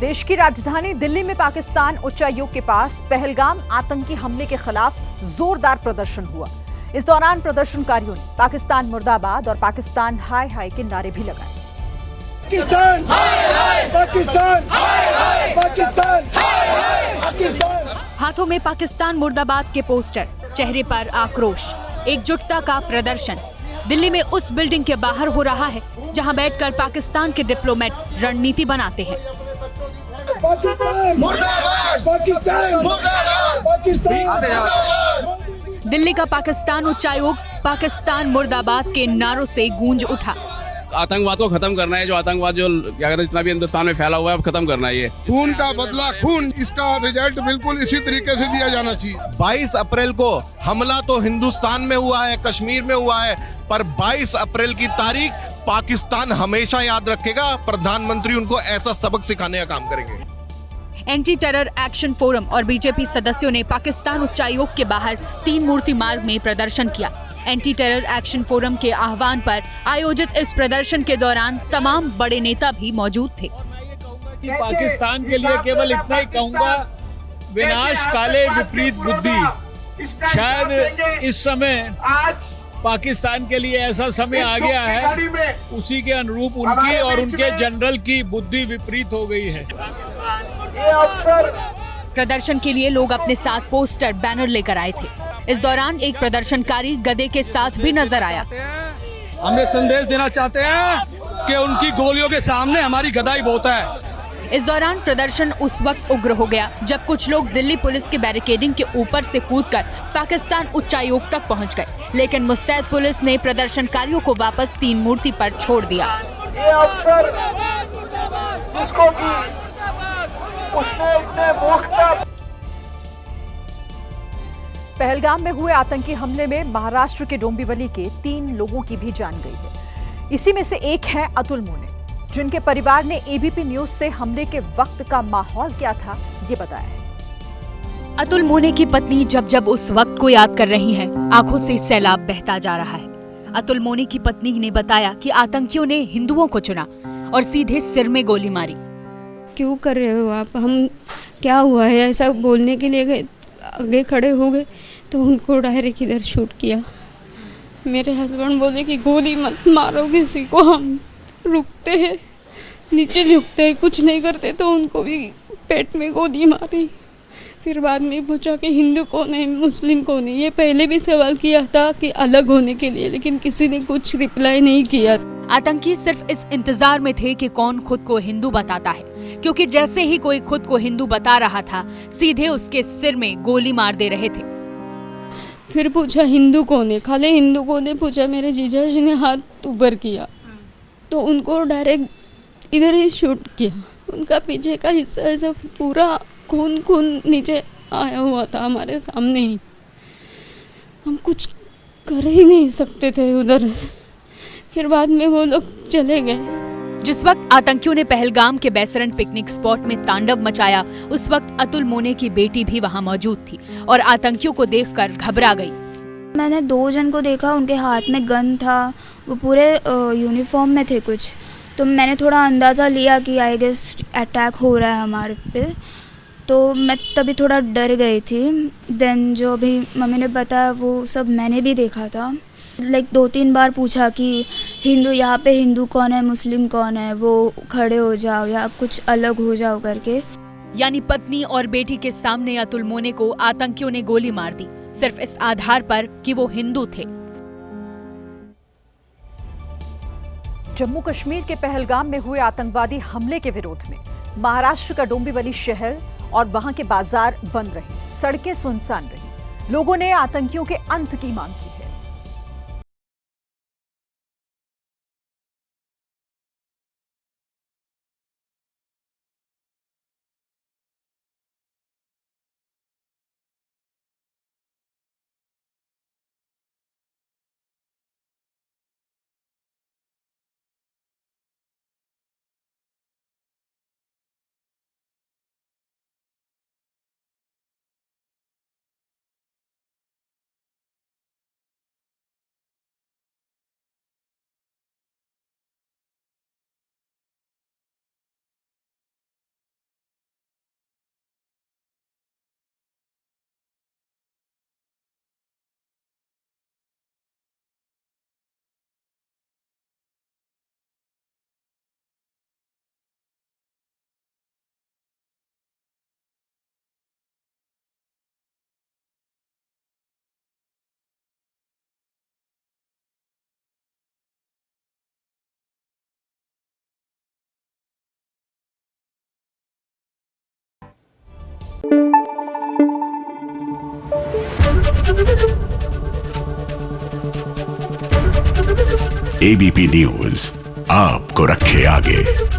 देश की राजधानी दिल्ली में पाकिस्तान उच्चायोग के पास पहलगाम आतंकी हमले के खिलाफ जोरदार प्रदर्शन हुआ। इस दौरान प्रदर्शनकारियों ने पाकिस्तान मुर्दाबाद और पाकिस्तान हाय हाय के नारे भी लगाए। पाकिस्तान हाय हाय, पाकिस्तान हाय हाय, पाकिस्तान हाय हाय, पाकिस्तान। हाथों में पाकिस्तान मुर्दाबाद के पोस्टर, चेहरे पर आक्रोश, एकजुटता का प्रदर्शन। दिल्ली में उस बिल्डिंग के बाहर हो रहा है जहां बैठकर पाकिस्तान के डिप्लोमेट रणनीति बनाते हैं। पाकिस्तान मुर्दाबाद, पाकिस्तान मुर्दाबाद, पाकिस्तान। दिल्ली का पाकिस्तान उच्चायोग पाकिस्तान मुर्दाबाद के नारों से गूंज उठा। आतंकवाद को खत्म करना है, जो आतंकवाद जो क्या कहते हैं जितना भी हिंदुस्तान में फैला हुआ है, अब खत्म करना है। ये खून का बदला खून, इसका रिजल्ट बिल्कुल इसी तरीके से दिया जाना चाहिए। 22 अप्रैल को हमला तो हिंदुस्तान में हुआ है, कश्मीर में हुआ है, पर 22 अप्रैल की तारीख पाकिस्तान हमेशा याद रखेगा। प्रधानमंत्री उनको ऐसा सबक सिखाने का काम करेंगे। एंटी टेरर एक्शन फोरम और बीजेपी सदस्यों ने पाकिस्तान उच्चायोग के बाहर 3 मूर्ति मार्ग में प्रदर्शन किया। एंटी टेरर एक्शन फोरम के आह्वान पर आयोजित इस प्रदर्शन के दौरान तमाम बड़े नेता भी मौजूद थे। कि पाकिस्तान के लिए केवल इतना ही कहूंगा, विनाश काले विपरीत बुद्धि। शायद इस समय पाकिस्तान के लिए ऐसा समय आ गया है, उसी के अनुरूप उनकी और उनके जनरल की बुद्धि विपरीत हो गई है। प्रदर्शन के लिए लोग अपने साथ पोस्टर, बैनर लेकर आए थे। इस दौरान एक प्रदर्शनकारी गदे के साथ भी नजर आया। हम ये संदेश देना चाहते हैं कि उनकी गोलियों के सामने हमारी गदाई बहुत है। इस दौरान प्रदर्शन उस वक्त उग्र हो गया जब कुछ लोग दिल्ली पुलिस के बैरिकेडिंग के ऊपर से कूदकर पाकिस्तान उच्चायोग तक पहुंच गए, लेकिन मुस्तैद पुलिस ने प्रदर्शनकारियों को वापस 3 मूर्ति पर छोड़ दिया। ये अफसर जिसको कि उसने इतने मूर्खता। पहलगाम में हुए आतंकी हमले में महाराष्ट्र के डोंबिवली के 3 लोगों की भी जान गई है। इसी में से एक है अतुल मोने, जिनके परिवार ने एबीपी न्यूज से हमले के वक्त का माहौल क्या था ये बताया है। अतुल मोने की पत्नी जब जब उस वक्त को याद कर रही हैं, आंखों से सैलाब बहता जा रहा है। अतुल मोने की पत्नी ने बताया कि आतंकियों ने हिंदुओं को चुना और सीधे सिर में गोली मारी। क्यों कर रहे हो आप? हम क्या हुआ है ऐसा बोलने के लिए गए, आगे खड़े हो गए तो उनको डायरेक्ट इधर शूट किया। मेरे हस्बैंड बोले कि गोली मत मारो किसी को, हम रुकते हैं, नीचे झुकते हैं, कुछ नहीं करते, तो उनको भी पेट में गोली मारी। फिर बाद में पूछा कि हिंदू कौन है, मुस्लिम कौन है। ये पहले भी सवाल किया था कि अलग होने के लिए, लेकिन किसी ने कुछ रिप्लाई नहीं किया। आतंकी सिर्फ इस इंतजार में थे कि कौन खुद को हिंदू बताता है, क्योंकि जैसे ही कोई खुद को हिंदू बता रहा था, सीधे उसके सिर में गोली मार दे रहे थे। फिर पूछा हिंदू कौन है, खाली हिंदू कौन है पूछा। मेरे जीजा जी ने हाथ ऊपर किया तो उनको डायरेक्ट इधर ही शूट किया। उनका पीछे का हिस्सा ऐसा पूरा खून खून नीचे आया हुआ था हमारे सामने ही। हम कुछ कर ही नहीं सकते थे उधर। फिर बाद में वो लोग चले गए। जिस वक्त आतंकियों ने पहलगाम के बैसरन पिकनिक स्पॉट में तांडव मचाया, उस वक्त अतुल मोने की बेटी भी वहां मौजूद थी और आतंकियों को देखकर घबरा गई। मैंने 2 जन को देखा, उनके हाथ में गन था, वो पूरे यूनिफॉर्म में थे कुछ। तो मैंने थोड़ा अंदाज़ा लिया कि आई गेस अटैक हो रहा है हमारे पे, तो मैं तभी थोड़ा डर गई थी। देन जो भी मम्मी ने बताया वो सब मैंने भी देखा था। 2-3 बार पूछा कि हिंदू, यहाँ पे हिंदू कौन है, मुस्लिम कौन है, वो खड़े हो जाओ या कुछ अलग हो जाओ करके। यानी पत्नी और बेटी के सामने अतुल मोने को आतंकियों ने गोली मार दी, सिर्फ इस आधार पर कि वो हिंदू थे। जम्मू कश्मीर के पहलगाम में हुए आतंकवादी हमले के विरोध में महाराष्ट्र का डोंबिवली शहर और वहां के बाजार बंद रहे, सड़कें सुनसान रही। लोगों ने आतंकियों के अंत की मांग की। एबीपी न्यूज आपको रखे आगे।